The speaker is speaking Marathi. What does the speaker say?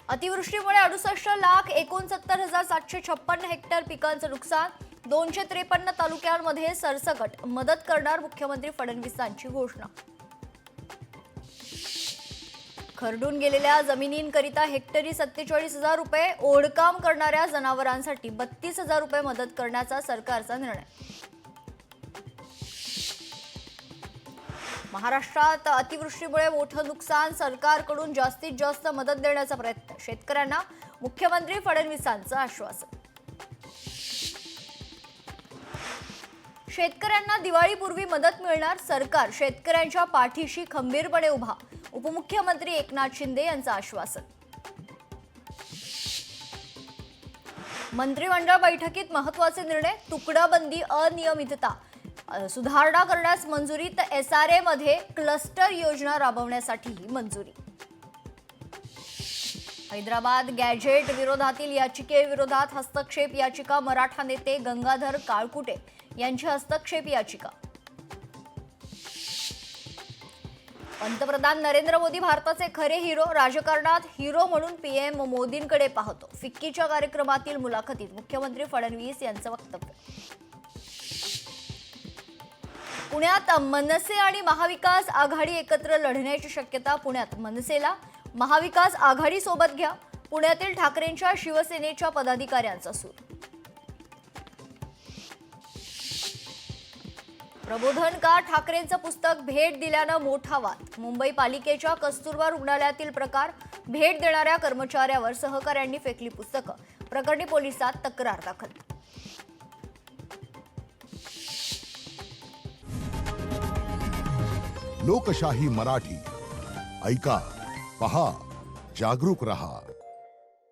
अतिवृष्टीमुळे 68,69,756 हेक्टर पिकांचं नुकसान, 253 तालुक्यांमध्ये सरसकट मदत करणार मुख्यमंत्री फडणवीसांची घोषणा. खरडून गेलेल्या जमिनींकरिता हेक्टरी 47,000 रुपये, ओढकाम करणाऱ्या जनावरांसाठी 32,000 रुपये मदत करण्याचा सरकारचा निर्णय. महाराष्ट्रात अतिवृष्टीमुळे मोठं नुकसान, सरकारकडून जास्तीत जास्त मदत देण्याचा प्रयत्न, शेतकऱ्यांना मुख्यमंत्री फडणवीसांचं आश्वासन. शेतकऱ्यांना दिवाळीपूर्वी मदत मिळणार, सरकार शेतकऱ्यांच्या पाठीशी खंबीरपणे उभा, उपमुख्यमंत्री एकनाथ शिंदे यांचं आश्वासन. मंत्रिमंडळ बैठकीत महत्त्वाचे निर्णय, तुकडाबंदी अनियमितता सुधारणा करण्यास मंजुरी, तर SRA मध्ये क्लस्टर योजना राबवण्यासाठीही मंजुरी. हैदराबाद गॅजेट विरोधातील याचिकेविरोधात हस्तक्षेप याचिका, मराठा नेते गंगाधर काळकुटे यांची हस्तक्षेप याचिका. पंतप्रधान नरेंद्र मोदी भारताचे खरे हिरो, राजकारणात हिरो म्हणून PM मोदींकडे पाहतो, फिक्कीच्या कार्यक्रमातील मुलाखतीत मुख्यमंत्री फडणवीस यांचं वक्तव्य. पुण्यात मनसे आणि महाविकास आघाडी एकत्र लढण्याची शक्यता, पुण्यात मनसेला महाविकास आघाडी सोबत घ्या, पुण्यातील ठाकरेंच्या शिवसेनेच्या पदाधिकाऱ्यांचा सूर. प्रबोधन का ठाकरेंचं पुस्तक भेट दिल्यानं मोठा वाद, मुंबई पालिकेच्या कस्तुरबा रुग्णालयातील प्रकार, भेट देणाऱ्या कर्मचाऱ्यावर सहकाऱ्यांनी फेकली पुस्तकं, प्रकरणी पोलिसात तक्रार दाखल. लोकशाही मराठी ऐका, पहा, जागरूक रहा.